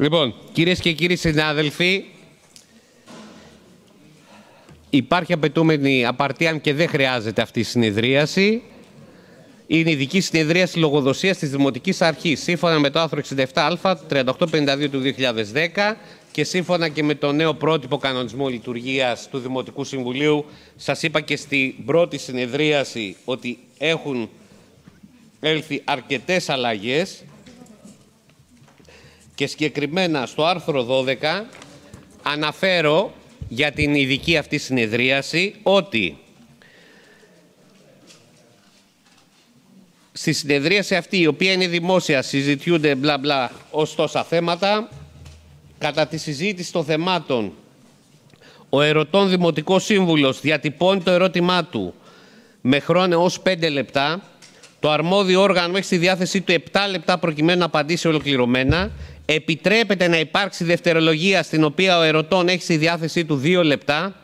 Λοιπόν, κυρίες και κύριοι συνάδελφοι, υπάρχει απαιτούμενη απαρτία, αν και δεν χρειάζεται αυτή η συνεδρίαση. Είναι η ειδική συνεδρίαση λογοδοσίας της Δημοτικής Αρχής, σύμφωνα με το άρθρο 67α, 3852 του 2010 και σύμφωνα και με το νέο πρότυπο κανονισμού λειτουργίας του Δημοτικού Συμβουλίου. Σας είπα και στην πρώτη συνεδρίαση ότι έχουν έλθει αρκετές αλλαγές και συγκεκριμένα στο άρθρο 12 αναφέρω για την ειδική αυτή συνεδρίαση ότι στη συνεδρίαση αυτή, η οποία είναι δημόσια, συζητιούνται μπλα μπλα ως τόσα θέματα. Κατά τη συζήτηση των θεμάτων, ο ερωτών Δημοτικός Σύμβουλος διατυπώνει το ερώτημά του με χρόνο έως 5 λεπτά. Το αρμόδιο όργανο έχει στη διάθεσή του 7 λεπτά προκειμένου να απαντήσει ολοκληρωμένα. Επιτρέπεται να υπάρξει δευτερολογία, στην οποία ο ερωτών έχει στη διάθεσή του 2 λεπτά,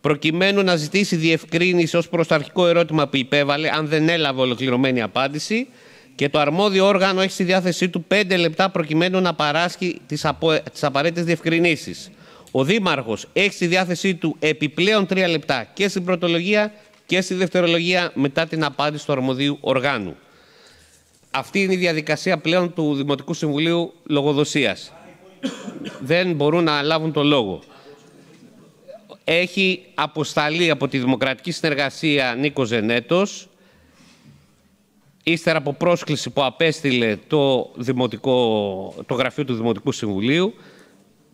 προκειμένου να ζητήσει διευκρίνηση ως προς το αρχικό ερώτημα που υπέβαλε, αν δεν έλαβε ολοκληρωμένη απάντηση. Και το αρμόδιο όργανο έχει στη διάθεσή του 5 λεπτά προκειμένου να παράσχει τις απαραίτητες διευκρινήσεις. Ο Δήμαρχος έχει στη διάθεσή του επιπλέον 3 λεπτά και στην πρωτολογία και στη δευτερολογία μετά την απάντηση του αρμοδίου οργάνου. Αυτή είναι η διαδικασία πλέον του Δημοτικού Συμβουλίου Λογοδοσίας. Δεν μπορούν να λάβουν το λόγο. Έχει αποσταλεί από τη Δημοκρατική Συνεργασία Νίκος Ζενέτος, ύστερα από πρόσκληση που απέστειλε το γραφείο του Δημοτικού Συμβουλίου,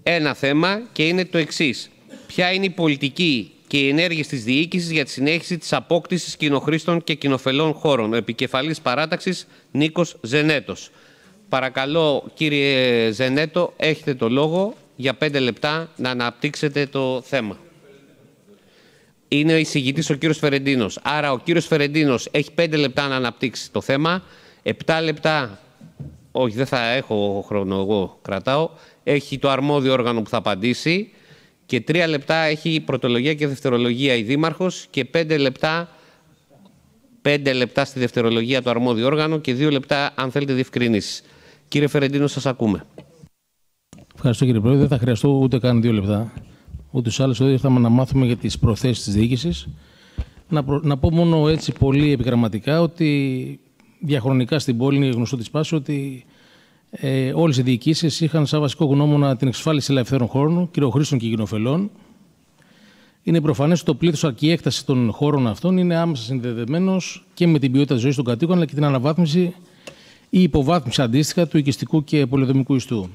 ένα θέμα, και είναι το εξής. Ποια είναι η πολιτική και οι ενέργειες της διοίκησης για τη συνέχιση της απόκτησης κοινοχρήστων και κοινοφελών χώρων. Ο επικεφαλής παράταξης Νίκος Ζενέτος. Παρακαλώ, κύριε Ζενέτο, έχετε το λόγο για 5 λεπτά να αναπτύξετε το θέμα. Είναι ο εισηγητής ο κύριος Φερεντίνος. Άρα ο κύριος Φερεντίνος έχει 5 λεπτά να αναπτύξει το θέμα. 7 λεπτά, όχι δεν θα έχω χρόνο, εγώ κρατάω, έχει το αρμόδιο όργανο που θα απαντήσει. Και 3 λεπτά έχει πρωτολογία και δευτερολογία η Δήμαρχος και 5 λεπτά στη δευτερολογία το αρμόδιο όργανο και 2 λεπτά αν θέλετε διευκρινήσεις. Κύριε Φερεντίνο, σας ακούμε. Ευχαριστώ κύριε Πρόεδρε. Δεν θα χρειαστώ ούτε καν 2 λεπτά. Ούτως ή άλλως εδώ ήρθαμε να μάθουμε για τις προθέσεις της διοίκησης. Να πω μόνο έτσι πολύ επιγραμματικά ότι διαχρονικά στην πόλη είναι γνωστό της πάσης ότι όλες οι διοικήσεις είχαν σαν βασικό γνώμονα την εξασφάλιση ελευθέρων χώρων, κυριοχρήστων και κοινοφελών. Είναι προφανές ότι το πλήθος και η έκταση των χώρων αυτών είναι άμεσα συνδεδεμένος και με την ποιότητα της ζωής των κατοίκων, αλλά και την αναβάθμιση ή υποβάθμιση αντίστοιχα του οικιστικού και πολεοδομικού ιστού.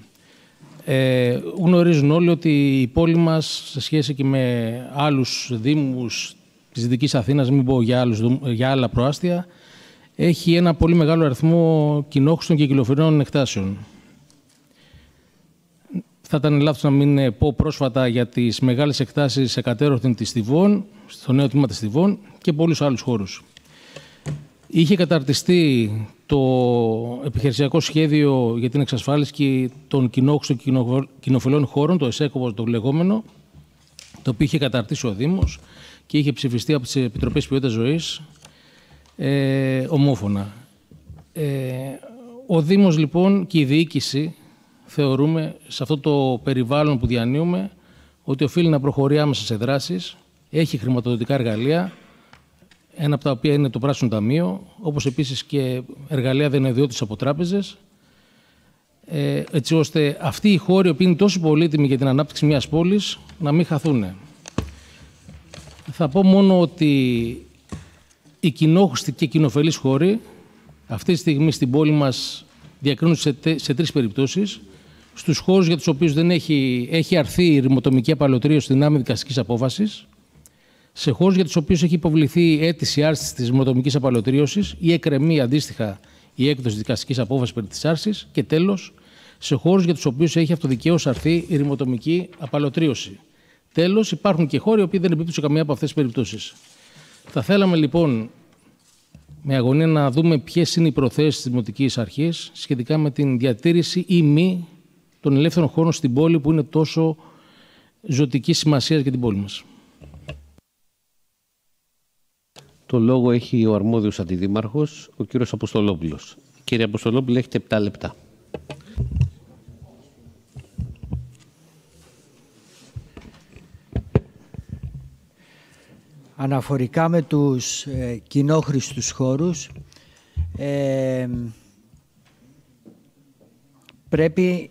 Γνωρίζουν όλοι ότι η πόλη μας, σε σχέση και με άλλους δήμους της Δυτικής Αθήνας, μην πω για άλλα προάστια, έχει ένα πολύ μεγάλο αριθμό κοινόχρηστων και κοινοφελών εκτάσεων. Θα ήταν λάθος να μην πω πρόσφατα για τις μεγάλες εκτάσεις εκατέρωθεν της Στιβών, στο νέο τμήμα της Στιβών και πολλούς άλλους χώρους. Είχε καταρτιστεί το επιχειρησιακό σχέδιο για την εξασφάλιση των κοινόχρηστων και κοινοφελών χώρων, το ΕΣΕΚ το λεγόμενο, το οποίο είχε καταρτήσει ο Δήμος και είχε ψηφιστεί από τις Επιτροπές Ποιότητας Ζωής ομόφωνα. Ο Δήμος λοιπόν και η διοίκηση θεωρούμε σε αυτό το περιβάλλον που διανύουμε ότι οφείλει να προχωρεί άμεσα σε δράσεις, έχει χρηματοδοτικά εργαλεία, ένα από τα οποία είναι το Πράσινο Ταμείο, όπως επίσης και εργαλεία δανειοδότησης από τράπεζες, έτσι ώστε αυτοί οι χώροι που είναι τόσο πολύτιμοι για την ανάπτυξη μιας πόλης να μην χαθούν. Θα πω μόνο ότι οι κοινόχρηστοι και κοινοφελείς χώροι αυτή τη στιγμή στην πόλη μας διακρίνονται σε 3 περιπτώσεις. Στους χώρους για τους οποίους δεν έχει αρθεί η ρημοτομική απαλωτρίωση στην άμεση δικαστικής απόφασης, σε χώρους για τους οποίους έχει υποβληθεί αίτηση άρσης της ρημοτομικής απαλωτρίωσης ή εκκρεμεί αντίστοιχα η έκδοση δικαστικής απόφασης περί της άρσης, και τέλος, σε χώρους για τους οποίους έχει αυτοδικαίως αρθεί η ρημοτομική απαλωτρίωση. Τέλος, υπάρχουν και χώροι που δεν εμπίπτουν σε καμία από αυτές τις περιπτώσεις. Θα θέλαμε λοιπόν με αγωνία να δούμε ποιες είναι οι προθέσεις της Δημοτικής Αρχής σχετικά με την διατήρηση ή μη των ελεύθερων χώρων στην πόλη που είναι τόσο ζωτική σημασία για την πόλη μας. Το λόγο έχει ο αρμόδιος αντιδήμαρχος, ο κύριος Αποστολόπουλος. Κύριε Αποστολόπουλο, έχετε 7 λεπτά. αναφορικά με τους κοινόχρηστους χώρους, πρέπει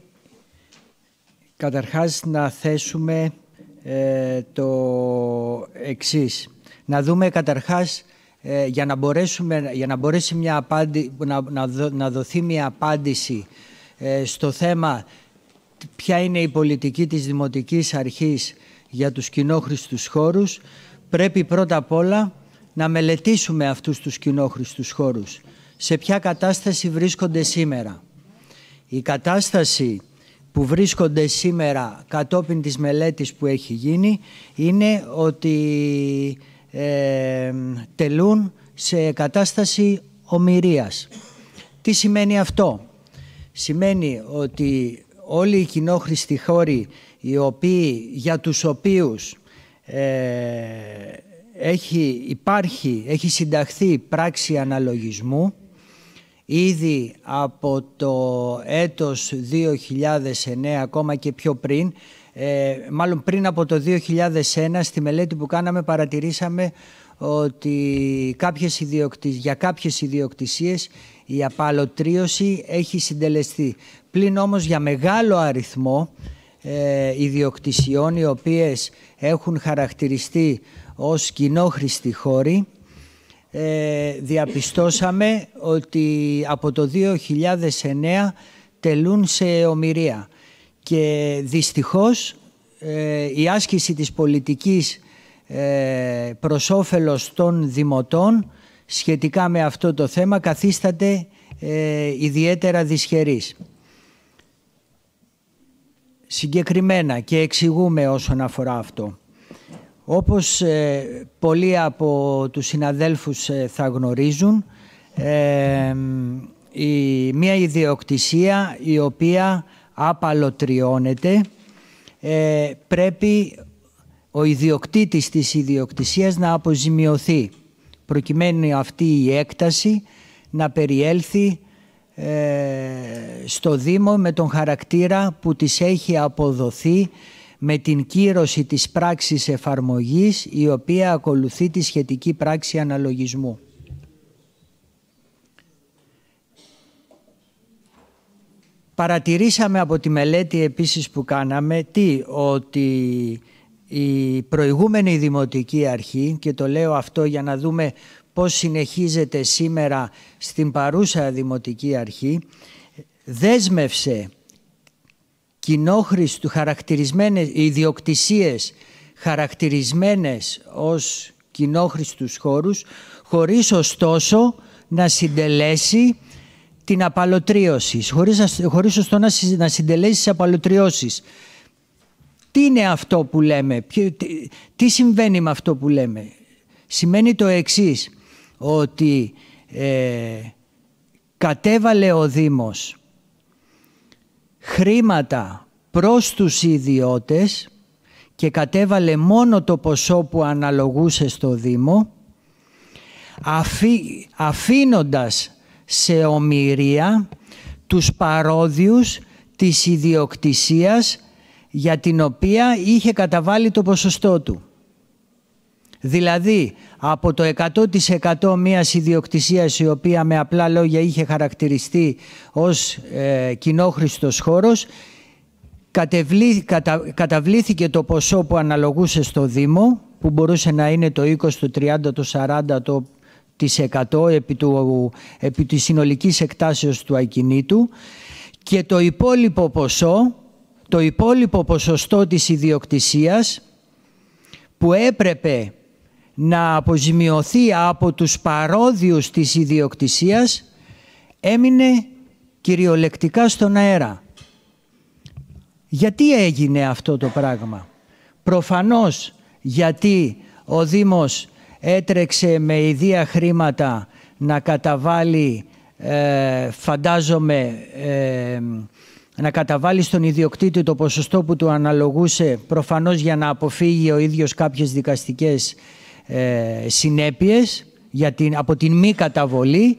καταρχάς να θέσουμε το εξής. Να δούμε καταρχάς, για να μπορέσει να δοθεί μια απάντηση στο θέμα ποια είναι η πολιτική της Δημοτικής Αρχής για τους κοινόχρηστους χώρους, πρέπει πρώτα απ' όλα να μελετήσουμε αυτούς τους κοινόχρηστους χώρους. Σε ποια κατάσταση βρίσκονται σήμερα. Η κατάσταση που βρίσκονται σήμερα κατόπιν της μελέτης που έχει γίνει είναι ότι τελούν σε κατάσταση ομηρίας. Τι σημαίνει αυτό? Σημαίνει ότι όλοι οι κοινόχρηστοι χώροι για τους οποίους έχει συνταχθεί πράξη αναλογισμού ήδη από το έτος 2009, ακόμα και πιο πριν, μάλλον πριν από το 2001, στη μελέτη που κάναμε παρατηρήσαμε ότι για κάποιες ιδιοκτησίες η απαλωτρίωση έχει συντελεστεί. Πλην όμως για μεγάλο αριθμό ιδιοκτησιών οι οποίες έχουν χαρακτηριστεί ως κοινόχρηστοι χώροι, διαπιστώσαμε ότι από το 2009 τελούν σε ομηρία. Και δυστυχώς η άσκηση της πολιτικής προς όφελος των δημοτών σχετικά με αυτό το θέμα καθίσταται ιδιαίτερα δυσχερής. Συγκεκριμένα, και εξηγούμε όσον αφορά αυτό. Όπως πολλοί από τους συναδέλφους θα γνωρίζουν, μια ιδιοκτησία η οποία απαλωτριώνεται, πρέπει ο ιδιοκτήτης της ιδιοκτησίας να αποζημιωθεί, προκειμένου αυτή η έκταση να περιέλθει στο Δήμο με τον χαρακτήρα που της έχει αποδοθεί με την κύρωση της πράξης εφαρμογής, η οποία ακολουθεί τη σχετική πράξη αναλογισμού. Παρατηρήσαμε από τη μελέτη επίσης που κάναμε ότι η προηγούμενη Δημοτική Αρχή, και το λέω αυτό για να δούμε πώς συνεχίζεται σήμερα στην παρούσα Δημοτική Αρχή, δέσμευσε ιδιοκτησίες χαρακτηρισμένες ως κοινόχρηστους χώρους, χωρίς ωστόσο να συντελέσει την απαλωτρίωση, χωρίς ωστόσο να συντελέσει τις απαλωτριώσεις. Τι είναι αυτό που λέμε, τι συμβαίνει με αυτό που λέμε? Σημαίνει το εξής, ότι κατέβαλε ο Δήμος χρήματα προς τους ιδιώτες και κατέβαλε μόνο το ποσό που αναλογούσε στο Δήμο, αφήνοντας σε ομηρία τους παρόδιους της ιδιοκτησίας για την οποία είχε καταβάλει το ποσοστό του. Δηλαδή, από το 100% μιας ιδιοκτησίας η οποία με απλά λόγια είχε χαρακτηριστεί ως κοινόχρηστος χώρος, καταβλήθηκε το ποσό που αναλογούσε στο Δήμο, που μπορούσε να είναι το 20, το 30, το 40% επί της συνολικής εκτάσεως του ακινήτου, και το υπόλοιπο ποσό, το υπόλοιπο ποσοστό της ιδιοκτησίας που έπρεπε να αποζημιωθεί από τους παρόδιους της ιδιοκτησίας, έμεινε κυριολεκτικά στον αέρα. Γιατί έγινε αυτό το πράγμα? Προφανώς γιατί ο Δήμος έτρεξε με ιδία χρήματα να καταβάλει, να καταβάλει στον ιδιοκτήτη το ποσοστό που του αναλογούσε, προφανώς για να αποφύγει ο ίδιος κάποιες δικαστικές συνέπειες από την μη καταβολή.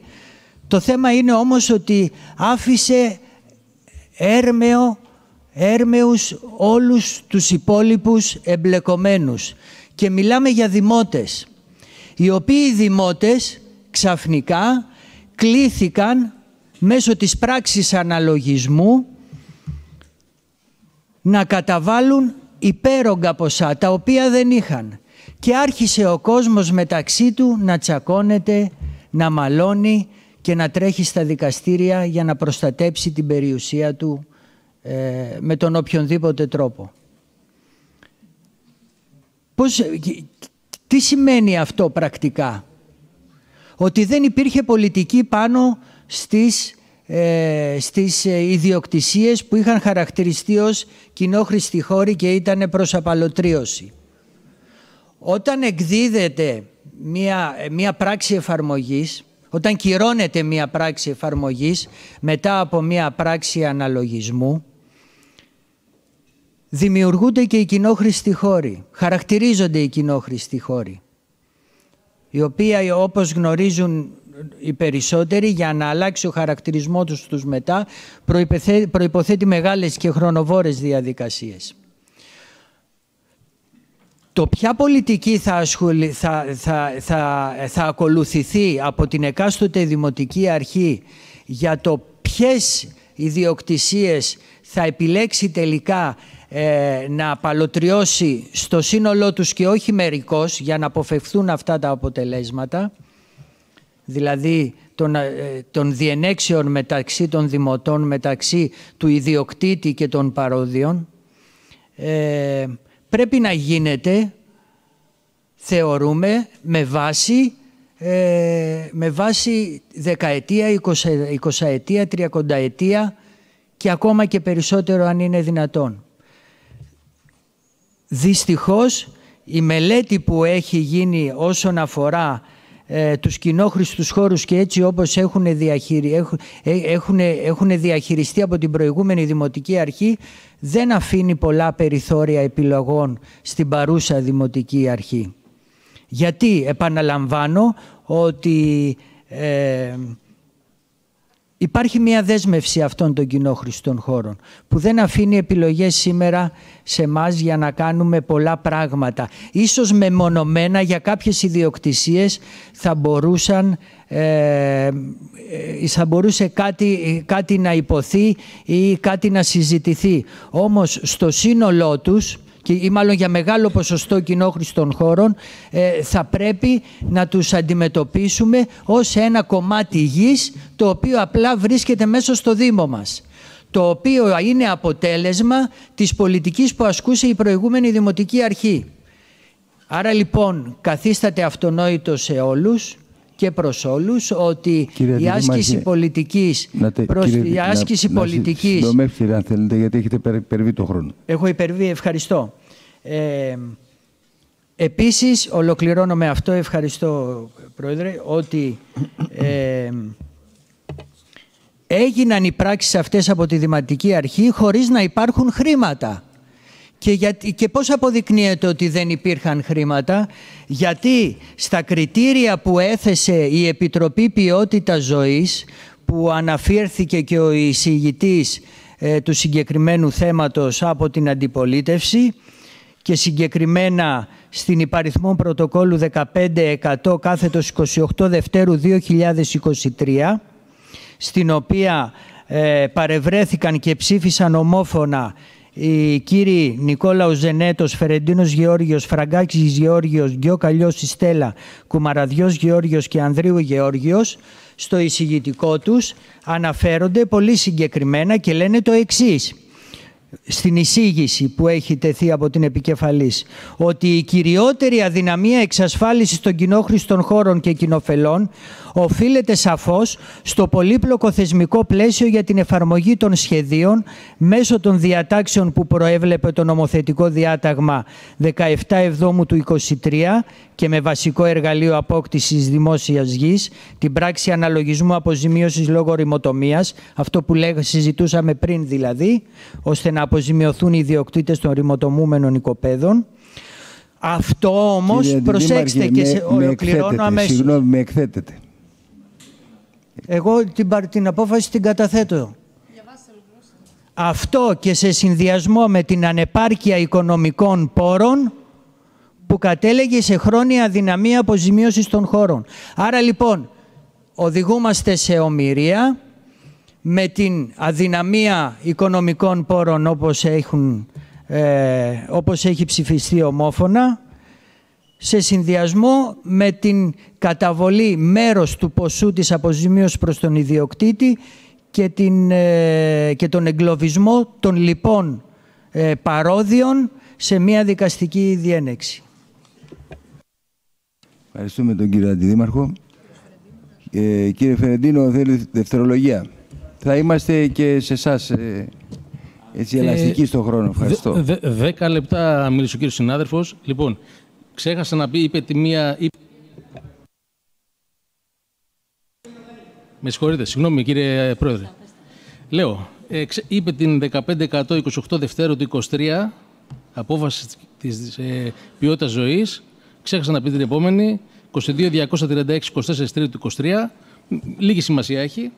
Το θέμα είναι όμως ότι άφησε έρμεους όλους τους υπόλοιπους εμπλεκομένους. Και μιλάμε για δημότες. οι οποίοι δημότες ξαφνικά κλήθηκαν μέσω της πράξης αναλογισμού να καταβάλουν υπέρογκα ποσά, τα οποία δεν είχαν. Και άρχισε ο κόσμος μεταξύ του να τσακώνεται, να μαλώνει και να τρέχει στα δικαστήρια για να προστατέψει την περιουσία του με τον οποιονδήποτε τρόπο. Τι σημαίνει αυτό πρακτικά? Ότι δεν υπήρχε πολιτική πάνω στις ιδιοκτησίες που είχαν χαρακτηριστεί ως κοινόχρηστη χώρη και ήταν προς απαλωτρίωση. Όταν εκδίδεται μία πράξη εφαρμογής, όταν κυρώνεται μία πράξη εφαρμογής μετά από μία πράξη αναλογισμού, δημιουργούνται και οι κοινόχρηστοι χώροι, χαρακτηρίζονται οι κοινόχρηστοι χώροι, οι οποίοι, όπως γνωρίζουν οι περισσότεροι, για να αλλάξει ο χαρακτηρισμό τους μετά προϋποθέτει μεγάλες και χρονοβόρες διαδικασίες. Το ποια πολιτική θα ακολουθηθεί από την εκάστοτε δημοτική αρχή για το ποιες ιδιοκτησίες θα επιλέξει τελικά να απαλωτριώσει στο σύνολό τους και όχι μερικώς, για να αποφευθούν αυτά τα αποτελέσματα, δηλαδή των διενέξεων μεταξύ των δημοτών, μεταξύ του ιδιοκτήτη και των παρόδιων, πρέπει να γίνεται, θεωρούμε, με βάση δεκαετία, εικοσαετία, τριακονταετία και ακόμα και περισσότερο αν είναι δυνατόν. Δυστυχώς η μελέτη που έχει γίνει όσον αφορά τους κοινόχρηστους χώρους και έτσι όπως έχουν διαχειριστεί από την προηγούμενη Δημοτική Αρχή, δεν αφήνει πολλά περιθώρια επιλογών στην παρούσα Δημοτική Αρχή. Γιατί επαναλαμβάνω ότι υπάρχει μια δέσμευση αυτών των κοινόχρηστων χώρων που δεν αφήνει επιλογές σήμερα σε εμάς για να κάνουμε πολλά πράγματα. Ίσως μεμονωμένα για κάποιες ιδιοκτησίες θα μπορούσε κάτι να υποθεί ή κάτι να συζητηθεί. Όμως στο σύνολό τους, ή μάλλον για μεγάλο ποσοστό κοινόχρηστων χώρων, θα πρέπει να τους αντιμετωπίσουμε ως ένα κομμάτι γης το οποίο απλά βρίσκεται μέσα στο Δήμο μας, το οποίο είναι αποτέλεσμα της πολιτικής που ασκούσε η προηγούμενη Δημοτική Αρχή. Άρα λοιπόν καθίσταται αυτονόητο σε όλους και προς όλους ότι η άσκηση πολιτικής... Συντομεύστε αν θέλετε, γιατί έχετε υπερβεί το χρόνο. Έχω υπερβεί, ευχαριστώ. Επίσης, ολοκληρώνω με αυτό, ευχαριστώ Πρόεδρε, ότι έγιναν οι πράξεις αυτές από τη Δημοτική Αρχή χωρίς να υπάρχουν χρήματα. Και πώς αποδεικνύεται ότι δεν υπήρχαν χρήματα? Γιατί στα κριτήρια που έθεσε η Επιτροπή Ποιότητας Ζωής, που αναφέρθηκε και ο εισηγητής του συγκεκριμένου θέματος από την αντιπολίτευση, και συγκεκριμένα στην υπαριθμό πρωτοκόλλου 15-100 κάθετος 28 Δευτέρου 2023, στην οποία παρευρέθηκαν και ψήφισαν ομόφωνα οι κύριοι Νικόλαος Ζενέτος, Φερεντίνος Γεώργιος, Φραγκάκης Γεώργιος, Γκιό Καλλιός Στέλλα, Κουμαραδιός Γεώργιος και Ανδρίου Γεώργιος, στο εισηγητικό τους αναφέρονται πολύ συγκεκριμένα και λένε το εξής, στην εισήγηση που έχει τεθεί από την επικεφαλής, ότι η κυριότερη αδυναμία εξασφάλισης των κοινόχρηστων χώρων και κοινοφελών οφείλεται σαφώς στο πολύπλοκο θεσμικό πλαίσιο για την εφαρμογή των σχεδίων μέσω των διατάξεων που προέβλεπε το νομοθετικό διάταγμα 17/7 του 2023 και με βασικό εργαλείο απόκτησης δημόσιας γης, την πράξη αναλογισμού αποζημίωσης λόγω ρημοτομίας, αυτό που συζητούσαμε πριν δηλαδή, ώστε να αποζημιωθούν οι ιδιοκτήτες των ρημοτομούμενων οικοπαίδων. Αυτό όμως, προσέξτε και ολοκληρώνω αμέσως. Συγγνώμη, με εκθέτετε. Εγώ την απόφαση την καταθέτω. Αυτό και σε συνδυασμό με την ανεπάρκεια οικονομικών πόρων που κατέλεγε σε χρόνια αδυναμία αποζημίωσης των χώρων. Άρα λοιπόν οδηγούμαστε σε ομηρία με την αδυναμία οικονομικών πόρων όπως έχει ψηφιστεί ομόφωνα, σε συνδυασμό με την καταβολή μέρος του ποσού της αποζημίωσης προς τον ιδιοκτήτη και τον εγκλωβισμό των λοιπών παρόδιων σε μια δικαστική διένεξη. Ευχαριστούμε τον κύριο Αντιδήμαρχο. Κύριε Φερεντίνο, θέλει δευτερολογία. Θα είμαστε και σε εσάς έτσι ελαστικοί στον χρόνο. Ευχαριστώ. 10 λεπτά μίλησε ο κύριος συνάδελφος. Λοιπόν, ξέχασα να πει, είπε τη μία... Με συγχωρείτε, συγγνώμη κύριε Πρόεδρε. Λέω, είπε την 1528 Δευτέρου του 23, απόφαση της ποιότητας ζωής. Ξέχασα να πει την επόμενη, 22.236 24 Τρίτου του 23. Λίγη σημασία έχει.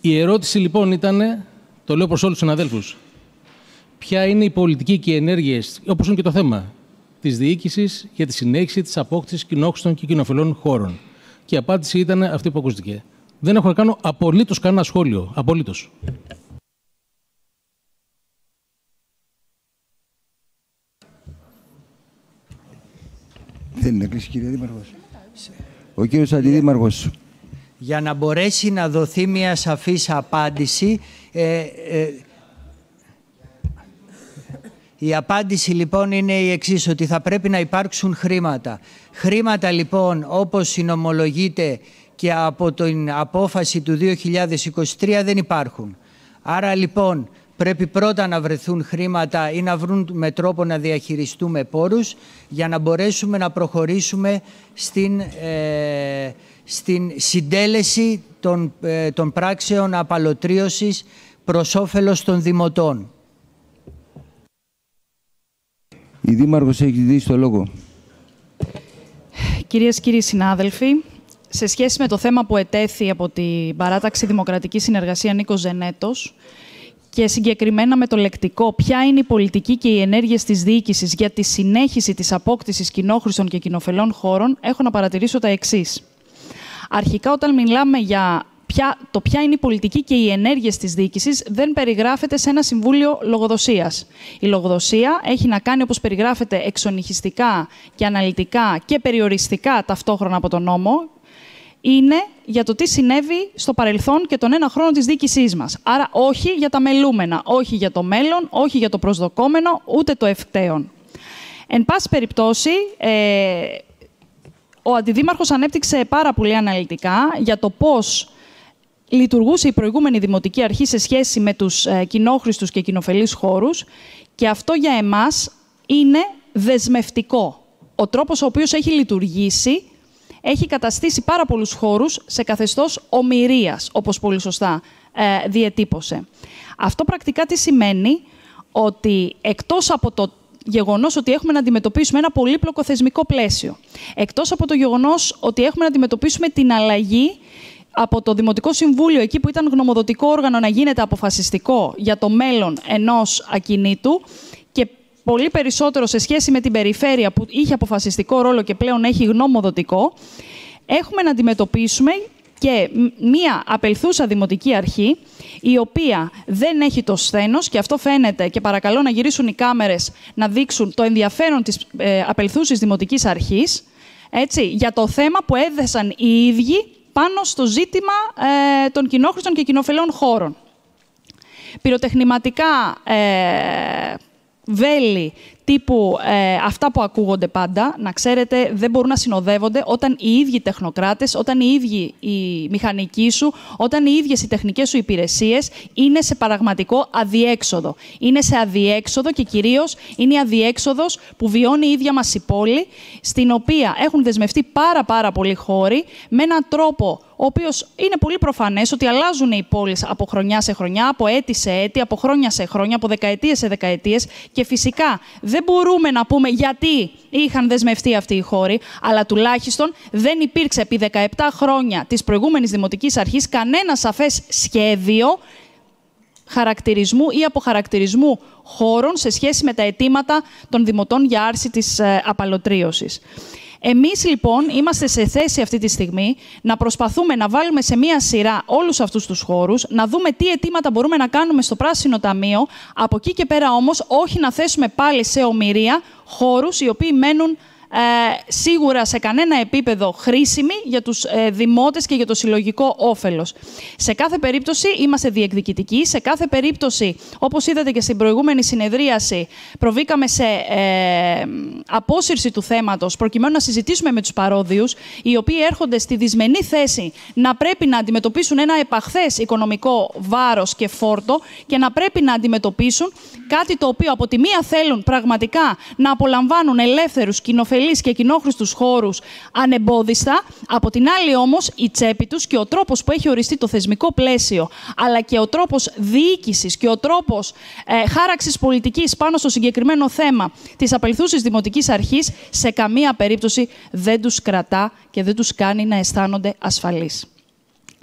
Η ερώτηση λοιπόν ήταν, το λέω προς όλους τους συναδέλφους, ποια είναι η πολιτική και οι ενέργειες, όπως είναι και το θέμα, της διοίκησης για τη συνέχιση της απόκτησης κοινόχρηστων και κοινοφελών χώρων. Και η απάντηση ήταν αυτή που ακούστηκε. Δεν έχω να κάνω απολύτως κανένα σχόλιο. Απολύτως. Θέλει να κλείσει, κύριε Δήμαρχος. Ο κύριος Αντιδήμαρχος. Για να μπορέσει να δοθεί μια σαφής απάντηση, η απάντηση λοιπόν είναι η εξής, ότι θα πρέπει να υπάρξουν χρήματα. Χρήματα λοιπόν όπως συνομολογείται και από την απόφαση του 2023 δεν υπάρχουν. Άρα λοιπόν πρέπει πρώτα να βρεθούν χρήματα ή να βρουν με τρόπο να διαχειριστούμε πόρους για να μπορέσουμε να προχωρήσουμε στην συντέλεση των πράξεων απαλωτρίωσης προς όφελος των δημοτών. Η Δήμαρχος έχει δει το λόγο. Κυρίες και κύριοι συνάδελφοι, σε σχέση με το θέμα που ετέθη από την Παράταξη Δημοκρατική Συνεργασία Νίκος Ζενέτος και συγκεκριμένα με το λεκτικό ποια είναι η πολιτική και οι ενέργειες της διοίκησης για τη συνέχιση της απόκτησης κοινόχρηστων και κοινοφελών χώρων, έχω να παρατηρήσω τα εξής. Αρχικά, όταν μιλάμε για ποια είναι η πολιτική και οι ενέργειες της διοίκησης, δεν περιγράφεται σε ένα συμβούλιο λογοδοσίας. Η λογοδοσία έχει να κάνει, όπως περιγράφεται, εξονυχιστικά και αναλυτικά και περιοριστικά ταυτόχρονα από τον νόμο, είναι για το τι συνέβη στο παρελθόν και τον ένα χρόνο της διοίκησής μας. Άρα όχι για τα μελούμενα, όχι για το μέλλον, όχι για το προσδοκόμενο, ούτε το ευκταίον. Εν πάση περιπτώσει, ο Αντιδήμαρχος ανέπτυξε πάρα πολύ αναλυτικά για το πώς λειτουργούσε η προηγούμενη Δημοτική Αρχή σε σχέση με τους κοινόχρηστους και κοινοφελείς χώρους και αυτό για εμάς είναι δεσμευτικό. Ο τρόπος ο οποίος έχει λειτουργήσει έχει καταστήσει πάρα πολλούς χώρους σε καθεστώς ομηρίας, όπως πολύ σωστά διετύπωσε. Αυτό πρακτικά τι σημαίνει? Ότι εκτός από το γεγονός ότι έχουμε να αντιμετωπίσουμε ένα πολύπλοκο θεσμικό πλαίσιο, εκτός από το γεγονός ότι έχουμε να αντιμετωπίσουμε την αλλαγή από το Δημοτικό Συμβούλιο, εκεί που ήταν γνωμοδοτικό όργανο, να γίνεται αποφασιστικό για το μέλλον ενός ακινήτου και πολύ περισσότερο σε σχέση με την περιφέρεια που είχε αποφασιστικό ρόλο και πλέον έχει γνωμοδοτικό, έχουμε να αντιμετωπίσουμε και μία απελθούσα Δημοτική Αρχή, η οποία δεν έχει το σθένος, και αυτό φαίνεται, και παρακαλώ να γυρίσουν οι κάμερες να δείξουν το ενδιαφέρον της απελθούσης Δημοτικής Αρχής, έτσι, για το θέμα που έδεσαν οι ίδιοι πάνω στο ζήτημα των κοινόχρηστων και κοινοφελών χώρων. Πυροτεχνηματικά βέλη τύπου αυτά που ακούγονται πάντα, να ξέρετε, δεν μπορούν να συνοδεύονται όταν οι ίδιοι τεχνοκράτες, όταν οι ίδιοι οι μηχανικοί σου, όταν οι ίδιες οι τεχνικές σου υπηρεσίες είναι σε πραγματικό αδιέξοδο. Είναι σε αδιέξοδο και κυρίως είναι η αδιέξοδος που βιώνει η ίδια μας η πόλη, στην οποία έχουν δεσμευτεί πάρα πολλοί χώροι με έναν τρόπο ο οποίος είναι πολύ προφανές ότι αλλάζουν οι πόλεις από χρονιά σε χρονιά, από έτη σε έτη, από χρόνια σε χρόνια, από δεκαετίες σε δεκαετίες και φυσικά δεν μπορούμε να πούμε γιατί είχαν δεσμευτεί αυτοί οι χώροι, αλλά τουλάχιστον δεν υπήρξε επί 17 χρόνια της προηγούμενης Δημοτικής Αρχής κανένα σαφές σχέδιο χαρακτηρισμού ή αποχαρακτηρισμού χώρων σε σχέση με τα αιτήματα των δημοτών για άρση της απαλωτρίωσης. Εμείς λοιπόν είμαστε σε θέση αυτή τη στιγμή να προσπαθούμε να βάλουμε σε μία σειρά όλους αυτούς τους χώρους, να δούμε τι αιτήματα μπορούμε να κάνουμε στο Πράσινο Ταμείο, από εκεί και πέρα όμως όχι να θέσουμε πάλι σε ομηρία χώρους οι οποίοι μένουν σίγουρα σε κανένα επίπεδο χρήσιμοι για τους δημότες και για το συλλογικό όφελος. Σε κάθε περίπτωση είμαστε διεκδικητικοί, σε κάθε περίπτωση, όπως είδατε και στην προηγούμενη συνεδρίαση, προβήκαμε σε απόσυρση του θέματος προκειμένου να συζητήσουμε με τους παρόδιους, οι οποίοι έρχονται στη δυσμενή θέση να πρέπει να αντιμετωπίσουν ένα επαχθές οικονομικό βάρος και φόρτο και να πρέπει να αντιμετωπίσουν κάτι το οποίο από τη μία θέλουν πραγματικά να απολαμβάνουν ελεύθερους, κοινοφελείς και κοινόχρηστους χώρους ανεμπόδιστα, από την άλλη όμως η τσέπη τους και ο τρόπος που έχει οριστεί το θεσμικό πλαίσιο, αλλά και ο τρόπος διοίκησης και ο τρόπος χάραξης πολιτικής πάνω στο συγκεκριμένο θέμα της απελθούσης Δημοτικής Αρχής, σε καμία περίπτωση δεν τους κρατά και δεν τους κάνει να αισθάνονται ασφαλείς.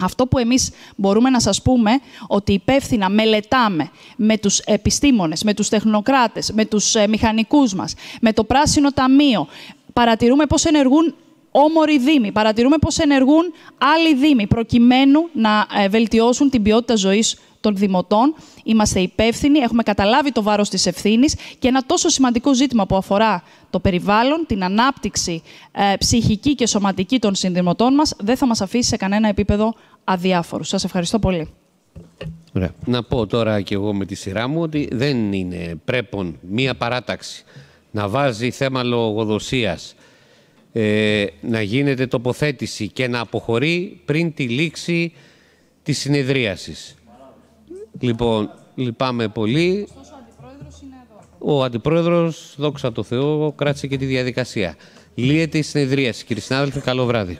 Αυτό που εμείς μπορούμε να σας πούμε, ότι υπεύθυνα μελετάμε με τους επιστήμονες, με τους τεχνοκράτες, με τους μηχανικούς μας, με το Πράσινο Ταμείο, παρατηρούμε πώς ενεργούν όμοροι δήμοι, παρατηρούμε πώς ενεργούν άλλοι δήμοι, προκειμένου να βελτιώσουν την ποιότητα ζωής των δημοτών. Είμαστε υπεύθυνοι, έχουμε καταλάβει το βάρος της ευθύνης και ένα τόσο σημαντικό ζήτημα που αφορά το περιβάλλον, την ανάπτυξη ψυχική και σωματική των συνδημοτών μας, δεν θα μας αφήσει σε κανένα επίπεδο αδιάφορους. Σας ευχαριστώ πολύ. Ωραία. Να πω τώρα και εγώ με τη σειρά μου ότι δεν είναι πρέπον μία παράταξη να βάζει θέμα λογοδοσίας, να γίνεται τοποθέτηση και να αποχωρεί πριν τη λήξη της συνεδρίασης. Λοιπόν, λυπάμαι πολύ. Ο Αντιπρόεδρος, δόξα τω Θεώ, κράτησε και τη διαδικασία. Λύεται η συνεδρίαση. Κύριοι συνάδελφοι, καλό βράδυ.